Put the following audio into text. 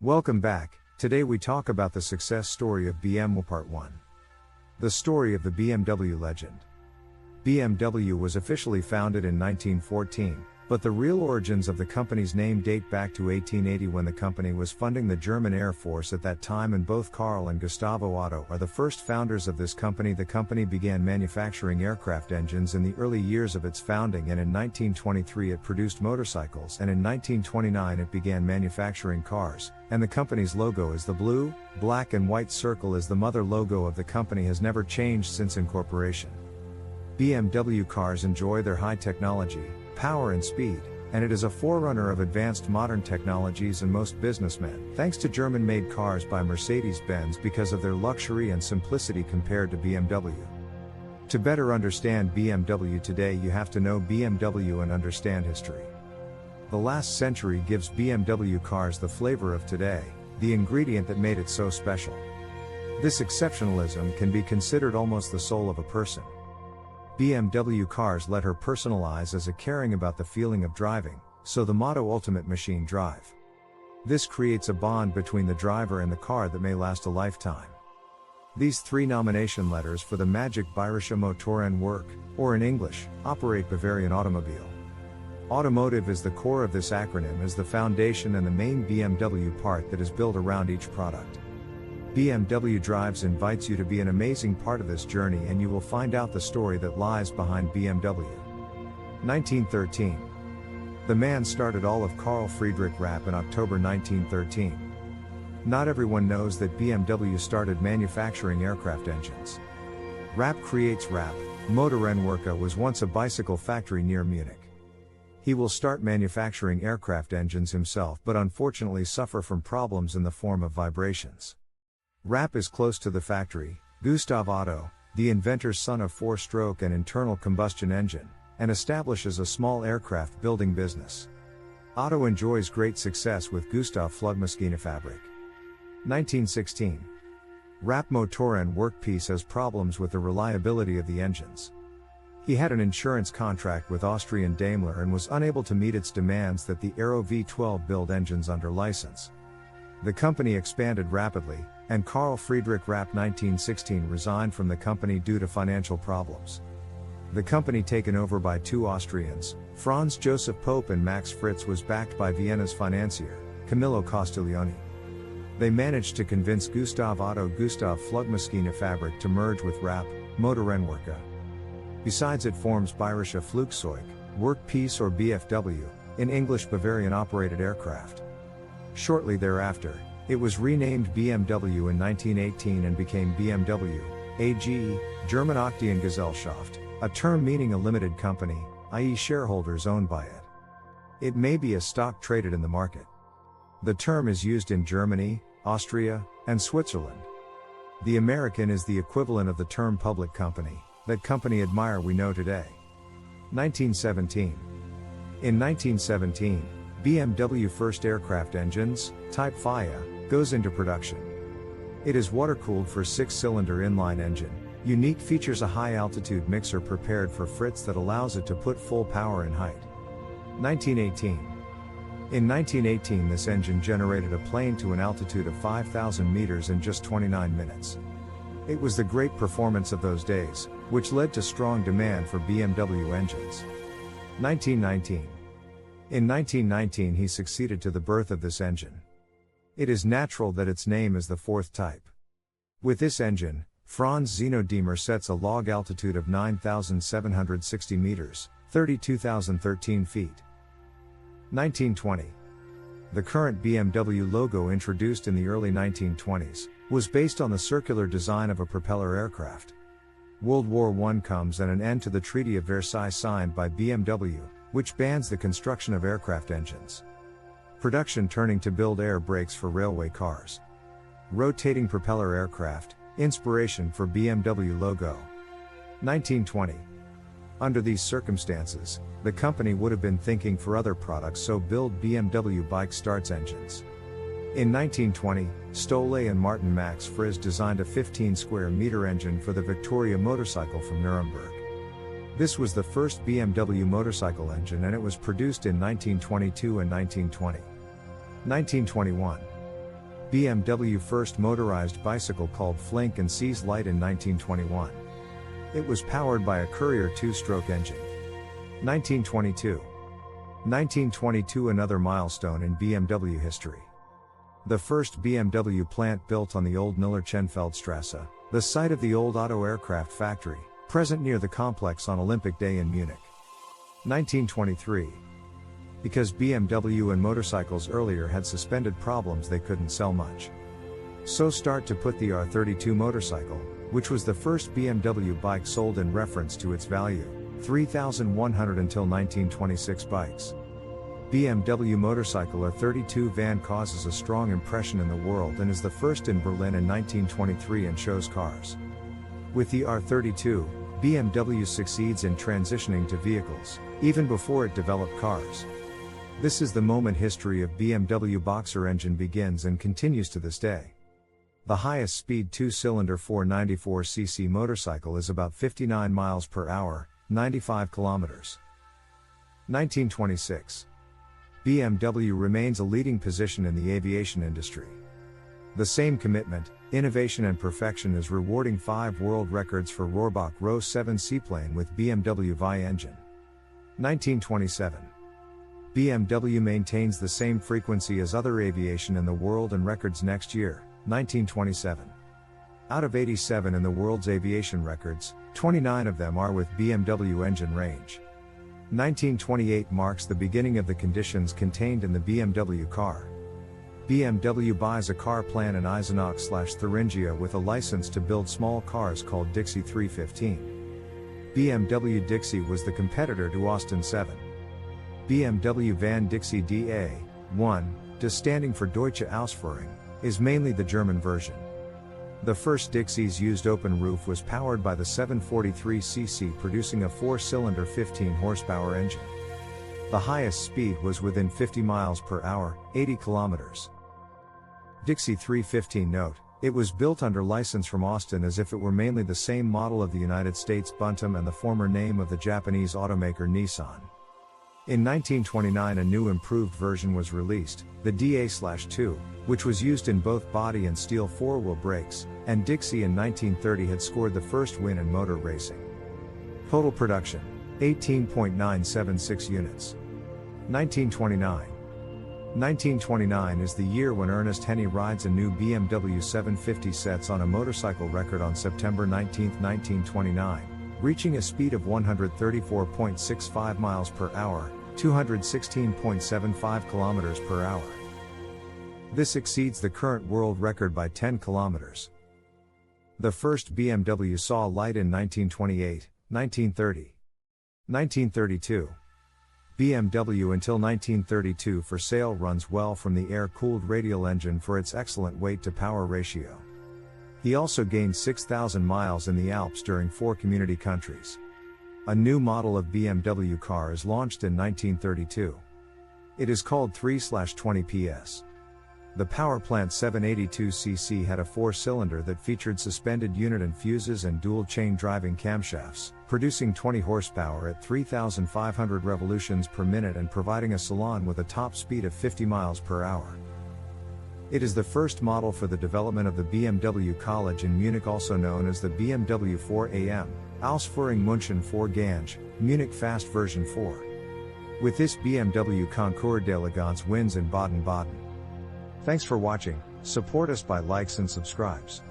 Welcome back. Today we talk about the success story of BMW Part 1. The story of the BMW legend. BMW was officially founded in 1914, but the real origins of the company's name date back to 1880 when the company was funding the German Air Force at that time, and both Karl and Gustavo Otto are the first founders of this company. The company began manufacturing aircraft engines in the early years of its founding, and in 1923 it produced motorcycles, and in 1929 it began manufacturing cars, and the company's logo is the blue, black and white circle is the mother logo of the company, has never changed since incorporation. BMW cars enjoy their high technology, power and speed, and it is a forerunner of advanced modern technologies, and most businessmen, thanks to German-made cars by Mercedes-Benz because of their luxury and simplicity compared to BMW. To better understand BMW today, you have to know BMW and understand history. The last century gives BMW cars the flavor of today, the ingredient that made it so special. This exceptionalism can be considered almost the soul of a person. BMW cars let her personalize as a caring about the feeling of driving, so the motto Ultimate Machine Drive. This creates a bond between the driver and the car that may last a lifetime. These three nomination letters for the magic Bayerische Motoren work, or in English, operate Bavarian Automobile. Automotive is the core of this acronym, as the foundation and the main BMW part that is built around each product. BMW Drives invites you to be an amazing part of this journey, and you will find out the story that lies behind BMW. 1913. The man started all of Carl Friedrich Rapp in October 1913. Not everyone knows that BMW started manufacturing aircraft engines. Rapp creates Rapp. Motorrennwerke was once a bicycle factory near Munich. He will start manufacturing aircraft engines himself, but unfortunately suffer from problems in the form of vibrations. Rapp is close to the factory, Gustav Otto, the inventor's son of four-stroke and internal combustion engine, and establishes a small aircraft building business. Otto enjoys great success with Gustav Flugmaschinenfabrik. 1916. Rapp Motorenwerk has problems with the reliability of the engines. He had an insurance contract with Austrian Daimler and was unable to meet its demands that the Aero V12 build engines under license. The company expanded rapidly, and Carl Friedrich Rapp 1916 resigned from the company due to financial problems. The company, taken over by two Austrians, Franz Joseph Pope and Max Fritz, was backed by Vienna's financier, Camillo Castiglioni. They managed to convince Gustav Otto Gustav Flugmaschinenfabrik to merge with Rapp Motorrennwerke. Besides, it forms Bayerische Flugzeug Workpiece, or BFW, in English Bavarian operated aircraft. Shortly thereafter, it was renamed BMW in 1918 and became BMW AG, German Aktiengesellschaft, a term meaning a limited company, i.e. shareholders owned by it. It may be a stock traded in the market. The term is used in Germany, Austria, and Switzerland. The American is the equivalent of the term public company, that company admire we know today. 1917. In 1917, BMW first aircraft engines, Type FIA, goes into production. It is water-cooled for 6-cylinder inline engine. Unique features a high-altitude mixer prepared for Fritz that allows it to put full power and height. 1918. In 1918, this engine generated a plane to an altitude of 5,000 meters in just 29 minutes. It was the great performance of those days, which led to strong demand for BMW engines. 1919. In 1919 he succeeded to the birth of this engine. It is natural that its name is the fourth type. With this engine, Franz Zeno Diemer sets a log altitude of 9,760 meters, 32,013 feet. 1920. The current BMW logo, introduced in the early 1920s, was based on the circular design of a propeller aircraft. World War I comes and an end to the Treaty of Versailles signed by BMW, which bans the construction of aircraft engines. Production turning to build air brakes for railway cars. Rotating propeller aircraft, inspiration for BMW logo. 1920. Under these circumstances, the company would have been thinking for other products, so build BMW bike starts engines. In 1920, Stolle and Martin Max Fritz designed a 15 square meter engine for the Victoria motorcycle from Nuremberg. This was the first BMW motorcycle engine, and it was produced in 1922 and 1920. 1921. BMW first motorized bicycle called Flink and sees light in 1921. It was powered by a Courier 2-stroke engine. 1922. 1922, another milestone in BMW history. The first BMW plant built on the old Miller-Chenfeldstrasse, the site of the old Otto aircraft factory, present near the complex on Olympic Day in Munich. 1923. Because BMW and motorcycles earlier had suspended problems, they couldn't sell much. So start to put the R32 motorcycle, which was the first BMW bike sold in reference to its value, 3,100 until 1926 bikes. BMW motorcycle R32 van causes a strong impression in the world and is the first in Berlin in 1923 and shows cars. With the R32, BMW succeeds in transitioning to vehicles, even before it developed cars. This is the moment history of BMW Boxer engine begins and continues to this day. The highest speed 2-cylinder 494cc motorcycle is about 59 miles per hour, 95 kilometers. 1926. BMW remains a leading position in the aviation industry. The same commitment, innovation and perfection is rewarding 5 world records for Rohrbach Row 7 seaplane with BMW VI engine. 1927. BMW maintains the same frequency as other aviation in the world and records next year, 1927. Out of 87 in the world's aviation records, 29 of them are with BMW engine range. 1928 marks the beginning of the conditions contained in the BMW car. BMW buys a car plant in Eisenach/Thuringia with a license to build small cars called Dixie 315. BMW Dixie was the competitor to Austin 7. BMW Van Dixie DA1, DA standing for Deutsche Ausführung, is mainly the German version. The first Dixie's used open roof was powered by the 743cc, producing a 4-cylinder 15 horsepower engine. The highest speed was within 50 miles per hour, 80 kilometers. Dixie 315 note, it was built under license from Austin as if it were mainly the same model of the United States Buntam and the former name of the Japanese automaker Nissan. In 1929 a new improved version was released, the DA/2, which was used in both body and steel 4-wheel brakes, and Dixie in 1930 had scored the first win in motor racing. Total production, 18.976 units. 1929. 1929 is the year when Ernest Henny rides a new BMW 750, sets on a motorcycle record on September 19, 1929. Reaching a speed of 134.65 miles per hour, 216.75 kilometers per hour. This exceeds the current world record by 10 kilometers. The first BMW saw light in 1928, 1930. 1932. BMW until 1932 for sale runs well from the air-cooled radial engine for its excellent weight-to-power ratio. He also gained 6,000 miles in the Alps during 4 community countries. A new model of BMW car is launched in 1932. It is called 3/20 PS. The power plant 782cc had a 4-cylinder that featured suspended unit and fuses and dual-chain driving camshafts, producing 20 horsepower at 3,500 revolutions per minute and providing a salon with a top speed of 50 miles per hour. It is the first model for the development of the BMW College in Munich, also known as the BMW 4AM, Ausführung München 4 Gange, Munich Fast version 4. With this BMW Concours d'Elegance wins in Baden-Baden. Thanks for watching, support us by likes and subscribes.